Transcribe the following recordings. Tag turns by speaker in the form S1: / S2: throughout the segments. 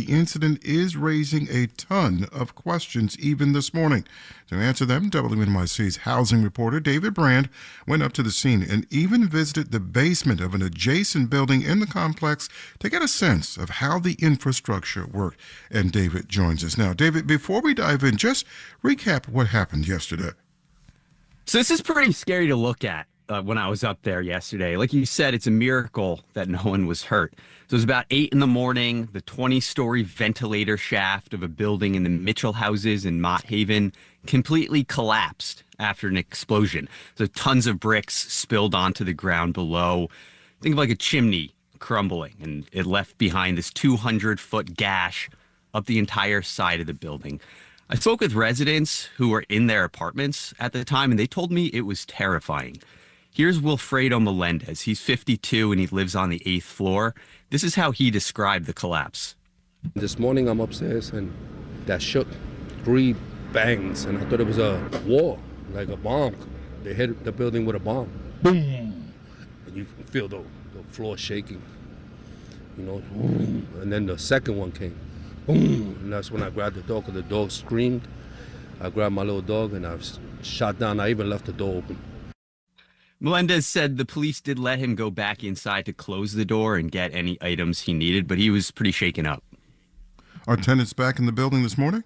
S1: The incident is raising a ton of questions even this morning. To answer them, WNYC's housing reporter David Brand went up to the scene and even visited the basement of an adjacent building in the complex to get a sense of how the infrastructure worked. And David joins us now. David, before we dive in, just recap what happened yesterday.
S2: So this is pretty scary to look at when I was up there yesterday. Like you said, it's a miracle that no one was hurt. So it was about 8 in the morning. The 20-story ventilator shaft of a building in the Mitchell houses in Mott Haven completely collapsed after an explosion. So tons of bricks spilled onto the ground below. Think of like a chimney crumbling, and it left behind this 200-foot gash up the entire side of the building. I spoke with residents who were in their apartments at the time, and they told me it was terrifying. Here's Wilfredo Melendez. He's 52 and he lives on the 8th floor. This is how he described the collapse.
S3: This morning I'm upstairs and that shook 3 bangs, and I thought it was a war, like a bomb. They hit the building with a bomb. Boom! And you can feel the floor shaking, you know. And then the second one came. Boom! And that's when I grabbed the dog, because the dog screamed. I grabbed my little dog and I shot down. I even left the door open.
S2: Melendez said the police did let him go back inside to close the door and get any items he needed, but he was pretty shaken up.
S1: Are tenants back in the building this morning?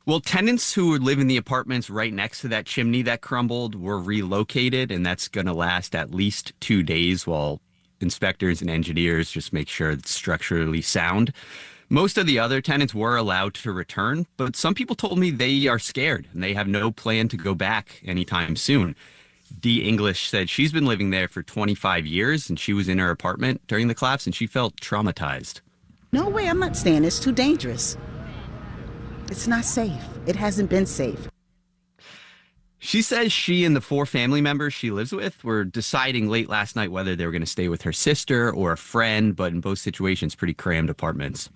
S2: Well, tenants who would live in the apartments right next to that chimney that crumbled were relocated, and that's going to last at least 2 days while inspectors and engineers just make sure it's structurally sound. Most of the other tenants were allowed to return, but some people told me they are scared and they have no plan to go back anytime soon. Dee English said she's been living there for 25 years and she was in her apartment during the collapse and she felt traumatized.
S4: No way, I'm not staying. It's too dangerous. It's not safe. It hasn't been safe.
S2: She says she and the 4 family members she lives with were deciding late last night whether they were going to stay with her sister or a friend, but in both situations, pretty crammed apartments.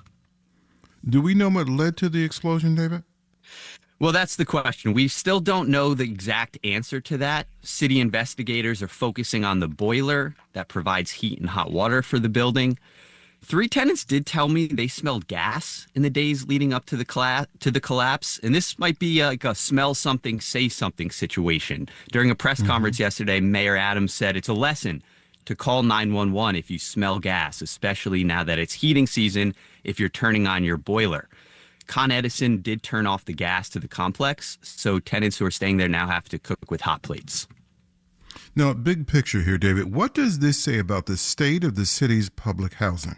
S1: Do we know what led to the explosion, David?
S2: Well, that's the question. We still don't know the exact answer to that. City investigators are focusing on the boiler that provides heat and hot water for the building. 3 tenants did tell me they smelled gas in the days leading up to the collapse, and this might be like a smell something, say something situation. During a press conference yesterday, Mayor Adams said it's a lesson to call 911 if you smell gas, especially now that it's heating season, if you're turning on your boiler. Con Edison did turn off the gas to the complex, so tenants who are staying there now have to cook with hot plates.
S1: Now, big picture here, David. What does this say about the state of the city's public housing?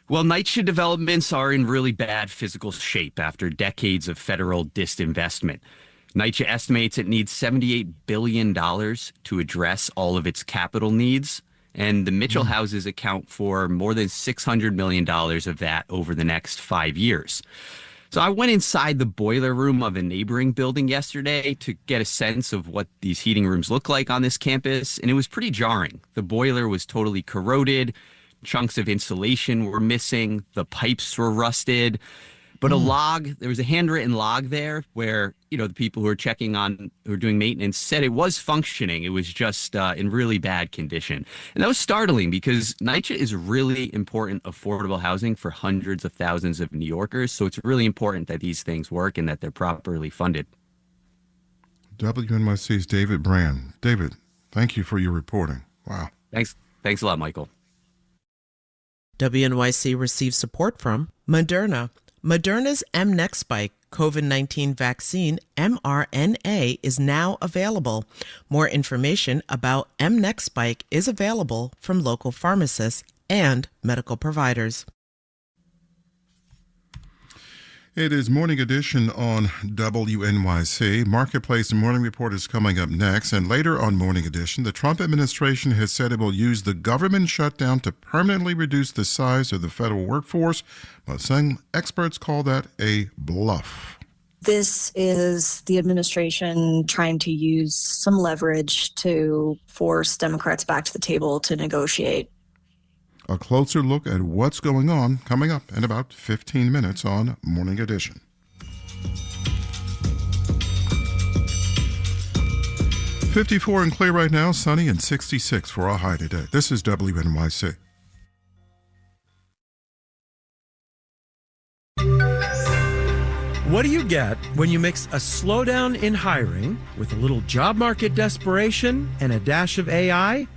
S2: Well, NYCHA developments are in really bad physical shape after decades of federal disinvestment. NYCHA estimates it needs $78 billion to address all of its capital needs. And the Mitchell houses account for more than $600 million of that over the next 5 years. So I went inside the boiler room of a neighboring building yesterday to get a sense of what these heating rooms look like on this campus, and it was pretty jarring. The boiler was totally corroded. Chunks of insulation were missing. The pipes were rusted. But there was a handwritten log there where, the people who were doing maintenance said it was functioning. It was just in really bad condition. And that was startling because NYCHA is really important affordable housing for hundreds of thousands of New Yorkers. So it's really important that these things work and that they're properly funded.
S1: WNYC's David Brand. David, thank you for your reporting. Wow.
S2: Thanks a lot, Michael.
S5: WNYC receives support from Moderna. Moderna's mNEXSpike COVID-19 vaccine, mRNA, is now available. More information about mNEXSpike is available from local pharmacists and medical providers.
S1: It is Morning Edition on WNYC. Marketplace and Morning Report is coming up next. And later on Morning Edition, the Trump administration has said it will use the government shutdown to permanently reduce the size of the federal workforce, but some experts call that a bluff.
S6: This is the administration trying to use some leverage to force Democrats back to the table to negotiate.
S1: A closer look at what's going on coming up in about 15 minutes on Morning Edition. 54 and clear right now, sunny, and 66 for our high today. This is WNYC.
S7: What do you get when you mix a slowdown in hiring with a little job market desperation and a dash of AI?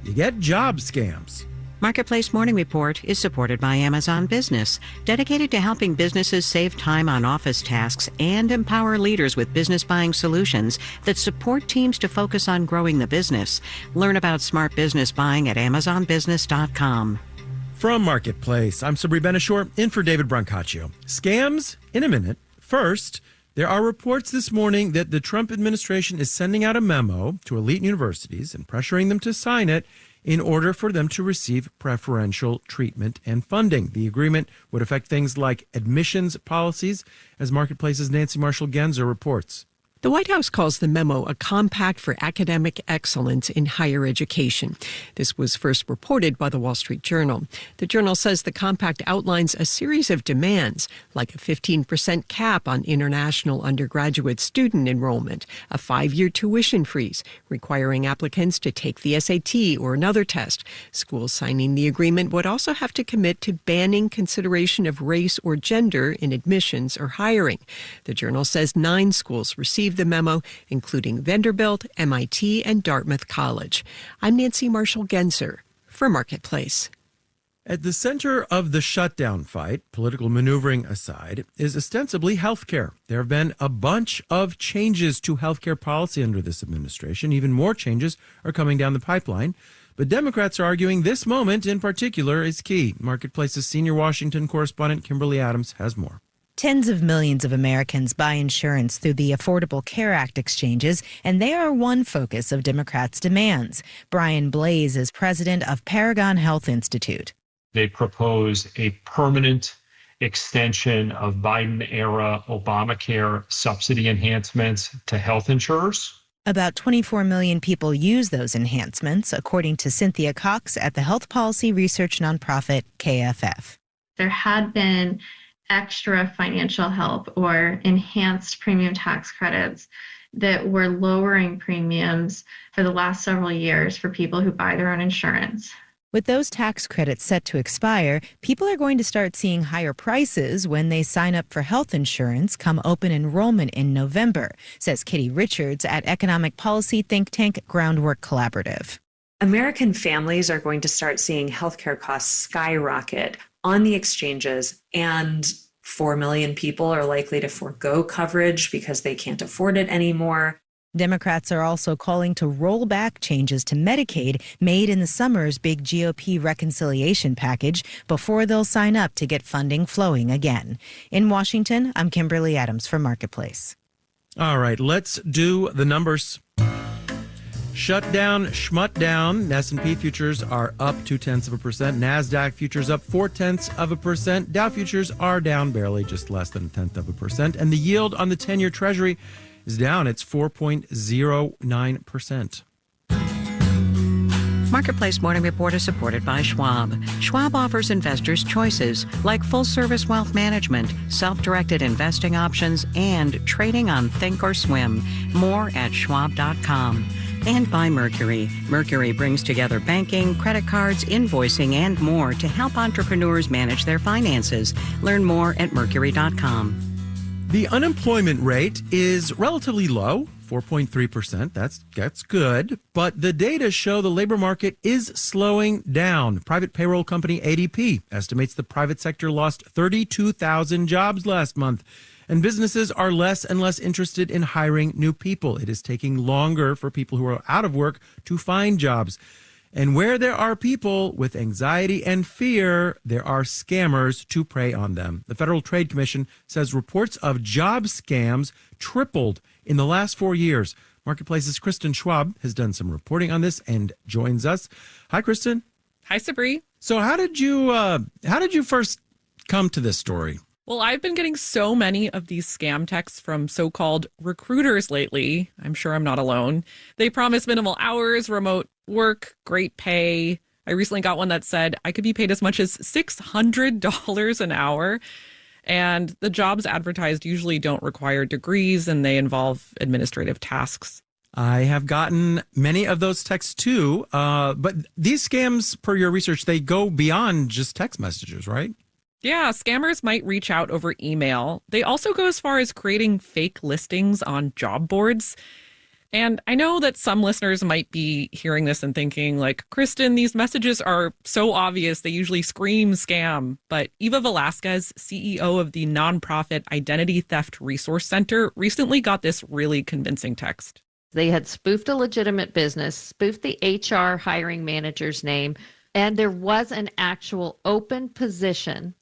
S7: You get job scams.
S8: Marketplace Morning Report is supported by Amazon Business, dedicated to helping businesses save time on office tasks and empower leaders with business buying solutions that support teams to focus on growing the business. Learn about smart business buying at amazonbusiness.com.
S7: From Marketplace, I'm Sabri Benishore, in for David Brancaccio. Scams in a minute. First, there are reports this morning that the Trump administration is sending out a memo to elite universities and pressuring them to sign it in order for them to receive preferential treatment and funding. The agreement would affect things like admissions policies, as Marketplace's Nancy Marshall-Genzer reports.
S9: The White House calls the memo a compact for academic excellence in higher education. This was first reported by the Wall Street Journal. The journal says the compact outlines a series of demands, like a 15% cap on international undergraduate student enrollment, a 5-year tuition freeze, requiring applicants to take the SAT or another test. Schools signing the agreement would also have to commit to banning consideration of race or gender in admissions or hiring. The journal says 9 schools received the memo, including Vanderbilt, MIT, and Dartmouth College. I'm Nancy Marshall-Genzer for Marketplace.
S7: At the center of the shutdown fight, political maneuvering aside, is ostensibly healthcare. There have been a bunch of changes to healthcare policy under this administration. Even more changes are coming down the pipeline. But Democrats are arguing this moment in particular is key. Marketplace's senior Washington correspondent Kimberly Adams has more.
S10: Tens of millions of Americans buy insurance through the Affordable Care Act exchanges, and they are one focus of Democrats' demands. Brian Blaze is president of Paragon Health Institute.
S11: They propose a permanent extension of Biden-era Obamacare subsidy enhancements to health insurers.
S10: About 24 million people use those enhancements, according to Cynthia Cox at the health policy research nonprofit KFF.
S12: There had been extra financial help or enhanced premium tax credits that were lowering premiums for the last several years for people who buy their own insurance.
S10: With those tax credits set to expire, people are going to start seeing higher prices when they sign up for health insurance come open enrollment in November, says Kitty Richards at economic policy think tank Groundwork Collaborative.
S13: American families are going to start seeing healthcare costs skyrocket on the exchanges, and 4 million people are likely to forego coverage because they can't afford it anymore.
S10: Democrats are also calling to roll back changes to Medicaid made in the summer's big GOP reconciliation package before they'll sign up to get funding flowing again. In Washington, I'm Kimberly Adams for Marketplace.
S7: All right, let's do the numbers. Shut down, schmut down. S&P futures are up 0.2%. NASDAQ futures up 0.4%. Dow futures are down barely, just less than 0.1%. And the yield on the 10-year Treasury is down. It's 4.09%.
S8: Marketplace Morning Report is supported by Schwab. Schwab offers investors choices like full-service wealth management, self-directed investing options, and trading on Thinkorswim. More at schwab.com. And by Mercury. Mercury brings together banking, credit cards, invoicing, and more to help entrepreneurs manage their finances. Learn more at mercury.com.
S7: The unemployment rate is relatively low, 4.3%. That's good. But the data show the labor market is slowing down. Private payroll company ADP estimates the private sector lost 32,000 jobs last month. And businesses are less and less interested in hiring new people. It is taking longer for people who are out of work to find jobs. And where there are people with anxiety and fear, there are scammers to prey on them. The Federal Trade Commission says reports of job scams tripled in the last 4 years. Marketplace's Kristen Schwab has done some reporting on this and joins us. Hi, Kristen.
S14: Hi, Sabri.
S7: So how did you first come to this story?
S14: Well, I've been getting so many of these scam texts from so-called recruiters lately. I'm sure I'm not alone. They promise minimal hours, remote work, great pay. I recently got one that said I could be paid as much as $600 an hour. And the jobs advertised usually don't require degrees and they involve administrative tasks.
S7: I have gotten many of those texts too. But these scams, per your research, they go beyond just text messages, right?
S14: Yeah, scammers might reach out over email. They also go as far as creating fake listings on job boards. And I know that some listeners might be hearing this and thinking, like, Kristen, these messages are so obvious. They usually scream scam. But Eva Velasquez, CEO of the nonprofit Identity Theft Resource Center, recently got this really convincing text.
S15: They had spoofed a legitimate business, spoofed the HR hiring manager's name, and there was an actual open position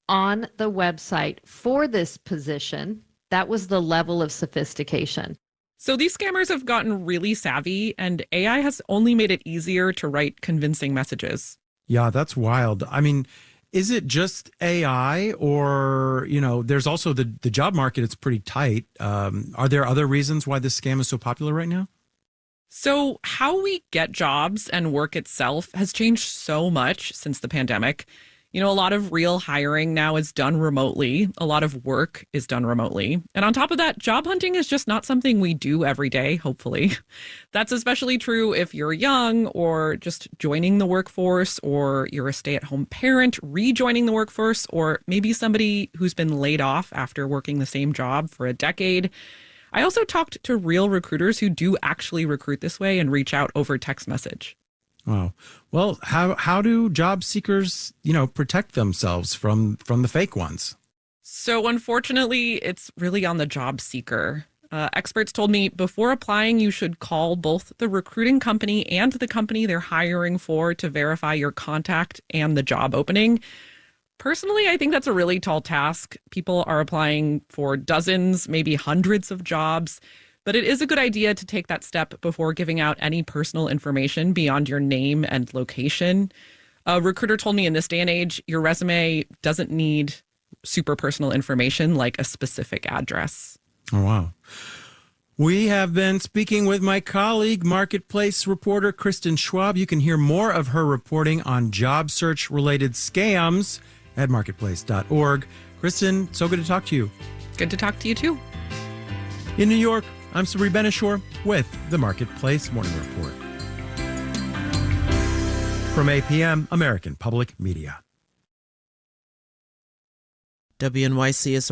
S15: on the website for this position. That was the level of sophistication.
S14: So these scammers have gotten really savvy, and AI has only made it easier to write convincing messages.
S7: Yeah, that's wild. I mean, is it just AI or, there's also the job market, it's pretty tight. Are there other reasons why this scam is so popular right now?
S14: So how we get jobs and work itself has changed so much since the pandemic. A lot of real hiring now is done remotely. A lot of work is done remotely. And on top of that, job hunting is just not something we do every day, hopefully. That's especially true if you're young or just joining the workforce, or you're a stay-at-home parent rejoining the workforce, or maybe somebody who's been laid off after working the same job for a decade. I also talked to real recruiters who do actually recruit this way and reach out over text message.
S7: Wow. Well, how do job seekers, protect themselves from the fake ones?
S14: So unfortunately, it's really on the job seeker. Experts told me before applying, you should call both the recruiting company and the company they're hiring for to verify your contact and the job opening. Personally, I think that's a really tall task. People are applying for dozens, maybe hundreds of jobs. But it is a good idea to take that step before giving out any personal information beyond your name and location. A recruiter told me in this day and age, your resume doesn't need super personal information like a specific address.
S7: Oh, wow. We have been speaking with my colleague, Marketplace reporter Kristen Schwab. You can hear more of her reporting on job search-related scams at marketplace.org. Kristen, so good to talk to you.
S14: Good to talk to you, too.
S7: In New York, I'm Sabri Benishore with the Marketplace Morning Report. From APM, American Public Media.
S5: WNYC is